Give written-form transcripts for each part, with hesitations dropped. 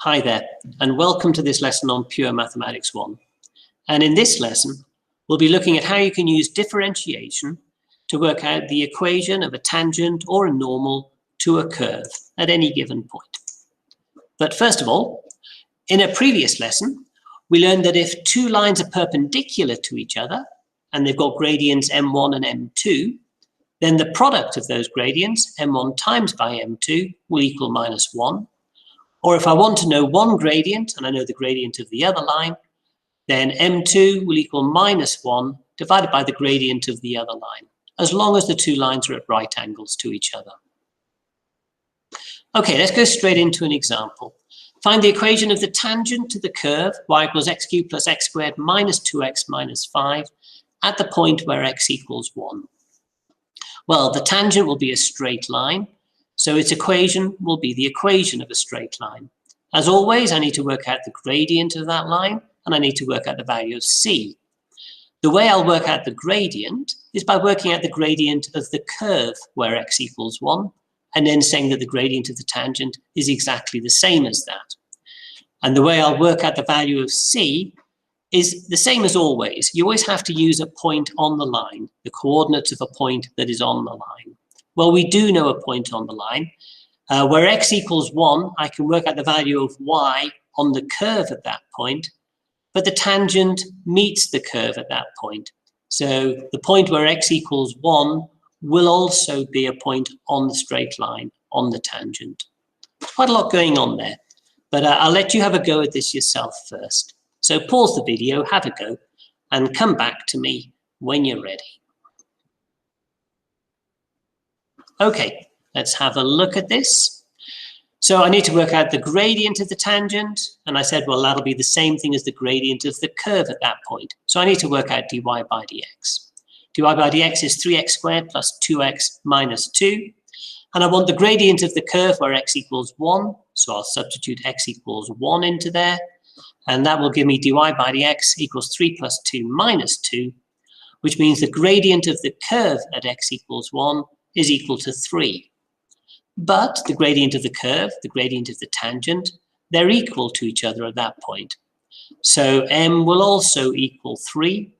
Hi there, and welcome to this lesson on Pure Mathematics 1. And in this lesson, we'll be looking at how you can use differentiation to work out the equation of a tangent or a normal to a curve at any given point. But first of all, in a previous lesson, we learned that if two lines are perpendicular to each other, and they've got gradients m1 and m2, then the product of those gradients, m1 times by m2, will equal minus 1. Or if I want to know one gradient, and I know the gradient of the other line, then m2 will equal minus 1 divided by the gradient of the other line, as long as the two lines are at right angles to each other. Okay, let's go straight into an example. Find the equation of the tangent to the curve y equals x cubed plus x squared minus 2x minus 5 at the point where x equals 1. Well, the tangent will be a straight line, so its equation will be the equation of a straight line. As always, I need to work out the gradient of that line, and I need to work out the value of c. The way I'll work out the gradient is by working out the gradient of the curve where x equals 1, and then saying that the gradient of the tangent is exactly the same as that. And the way I'll work out the value of c is the same as always. You always have to use a point on the line, the coordinates of a point that is on the line. Well, we do know a point on the line. Where x equals 1, I can work out the value of y on the curve at that point, but the tangent meets the curve at that point. So the point where x equals 1 will also be a point on the straight line, on the tangent. Quite a lot going on there, but I'll let you have a go at this yourself first. So pause the video, have a go, and come back to me when you're ready. Okay, let's have a look at this. So I need to work out the gradient of the tangent, and I said, well, that'll be the same thing as the gradient of the curve at that point. So I need to work out dy by dx. dy by dx is 3x squared plus 2x minus 2. And I want the gradient of the curve where x equals 1. So I'll substitute x equals 1 into there. And that will give me dy by dx equals 3 plus 2 minus 2, which means the gradient of the curve at x equals 1 is equal to 3. But the gradient of the curve, the gradient of the tangent, they're equal to each other at that point. So m will also equal 3,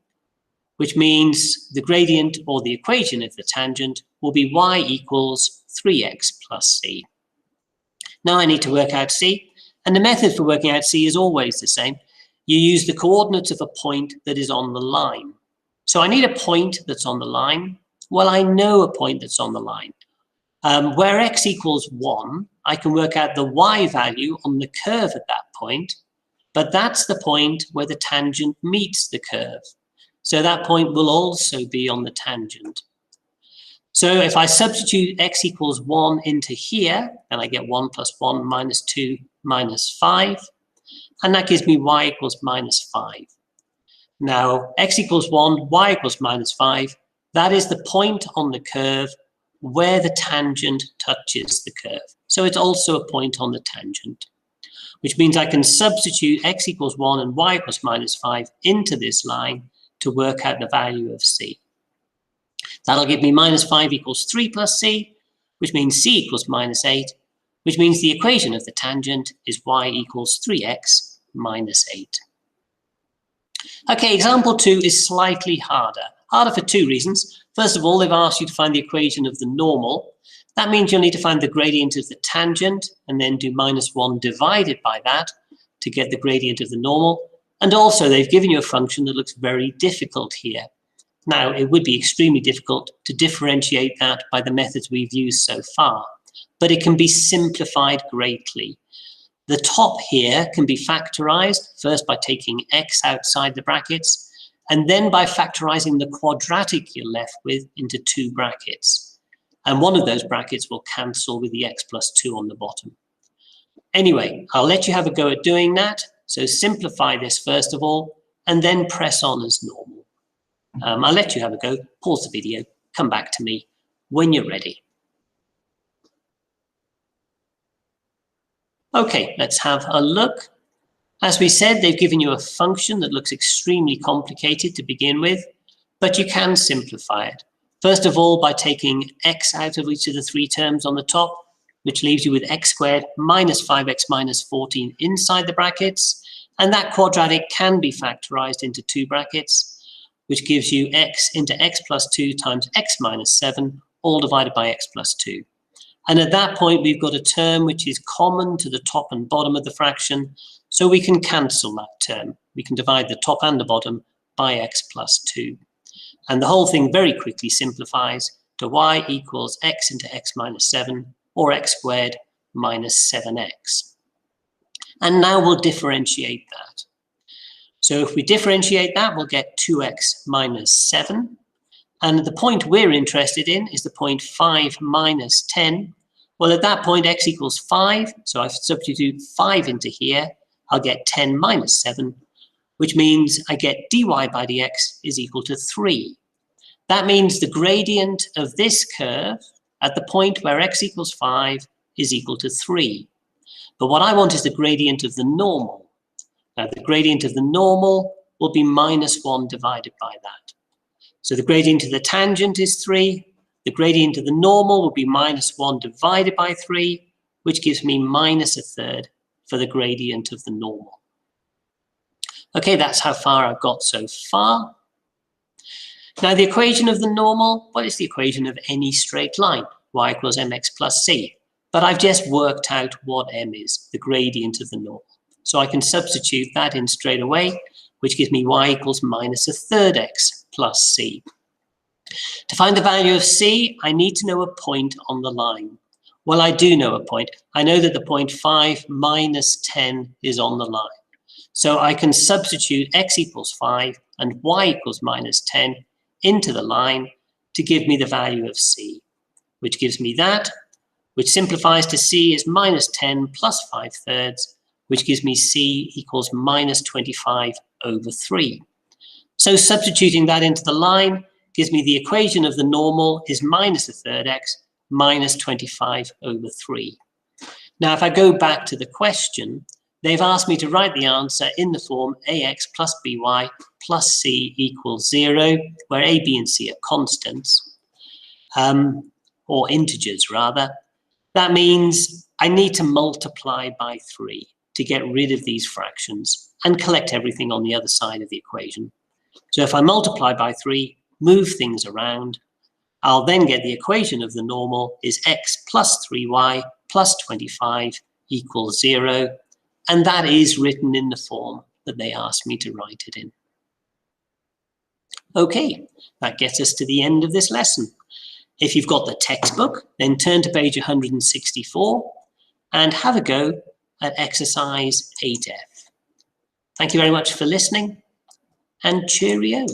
which means the gradient or the equation of the tangent will be y equals 3x plus c. Now I need to work out c, and the method for working out c is always the same. You use the coordinates of a point that is on the line. So I need a point that's on the line. Well, I know a point that's on the line. Where x equals 1, I can work out the y value on the curve at that point, but that's the point where the tangent meets the curve. So that point will also be on the tangent. So if I substitute x equals 1 into here, then I get 1 plus 1 minus 2 minus 5, and that gives me y equals minus 5. Now, x equals 1, y equals minus 5, that is the point on the curve where the tangent touches the curve. So it's also a point on the tangent, which means I can substitute x equals 1 and y equals minus 5 into this line to work out the value of c. That'll give me minus 5 equals 3 plus c, which means c equals minus 8, which means the equation of the tangent is y equals 3x minus 8. Okay, example 2 is slightly harder. Harder for two reasons. First of all, they've asked you to find the equation of the normal. That means you'll need to find the gradient of the tangent and then do minus 1 divided by that to get the gradient of the normal. And also, they've given you a function that looks very difficult here. Now, it would be extremely difficult to differentiate that by the methods we've used so far, but it can be simplified greatly. The top here can be factorized, first by taking x outside the brackets, and then by factorizing the quadratic you're left with into two brackets. And one of those brackets will cancel with the x plus 2 on the bottom. Anyway, I'll let you have a go at doing that. So simplify this first of all, and then press on as normal. I'll let you have a go, pause the video, come back to me when you're ready. Okay, let's have a look. As we said, they've given you a function that looks extremely complicated to begin with, but you can simplify it. First of all, by taking x out of each of the three terms on the top, which leaves you with x squared minus 5x minus 14 inside the brackets. And that quadratic can be factorized into two brackets, which gives you x into x plus 2 times x minus 7, all divided by x plus 2. And at that point, we've got a term which is common to the top and bottom of the fraction, so we can cancel that term. We can divide the top and the bottom by x plus 2. And the whole thing very quickly simplifies to y equals x into x minus 7, or x squared minus 7x. And now we'll differentiate that. So if we differentiate that, we'll get 2x minus 7. And the point we're interested in is the point 5 minus 10. Well, at that point, x equals 5. So I substitute 5 into here. I'll get 10 minus 7, which means I get dy by dx is equal to 3. That means the gradient of this curve at the point where x equals 5 is equal to 3. But what I want is the gradient of the normal. Now, the gradient of the normal will be minus 1 divided by that. So the gradient of the tangent is 3. The gradient of the normal will be minus 1 divided by 3, which gives me minus 1/3 for the gradient of the normal. Okay, that's how far I've got so far. Now, the equation of the normal, what is the equation of any straight line? Y equals mx plus c. But I've just worked out what m is, the gradient of the normal. So I can substitute that in straight away, which gives me y equals minus 1/3 x plus c. To find the value of c, I need to know a point on the line. Well, I do know a point. I know that the point 5 minus 10 is on the line. So I can substitute x equals 5 and y equals minus 10 into the line to give me the value of c, which gives me that, which simplifies to c is minus 10 plus 5/3, which gives me c equals minus 25 over 3. So substituting that into the line gives me the equation of the normal is minus 1/3 x minus 25 over 3. Now, if I go back to the question, they've asked me to write the answer in the form ax plus by plus c equals 0, where a, b, and c are constants, or integers rather. That means I need to multiply by 3 to get rid of these fractions and collect everything on the other side of the equation. So if I multiply by 3, move things around, I'll then get the equation of the normal is x plus 3y plus 25 equals 0. And that is written in the form that they asked me to write it in. Okay, that gets us to the end of this lesson. If you've got the textbook, then turn to page 164 and have a go at exercise 8F. Thank you very much for listening, and cheerio.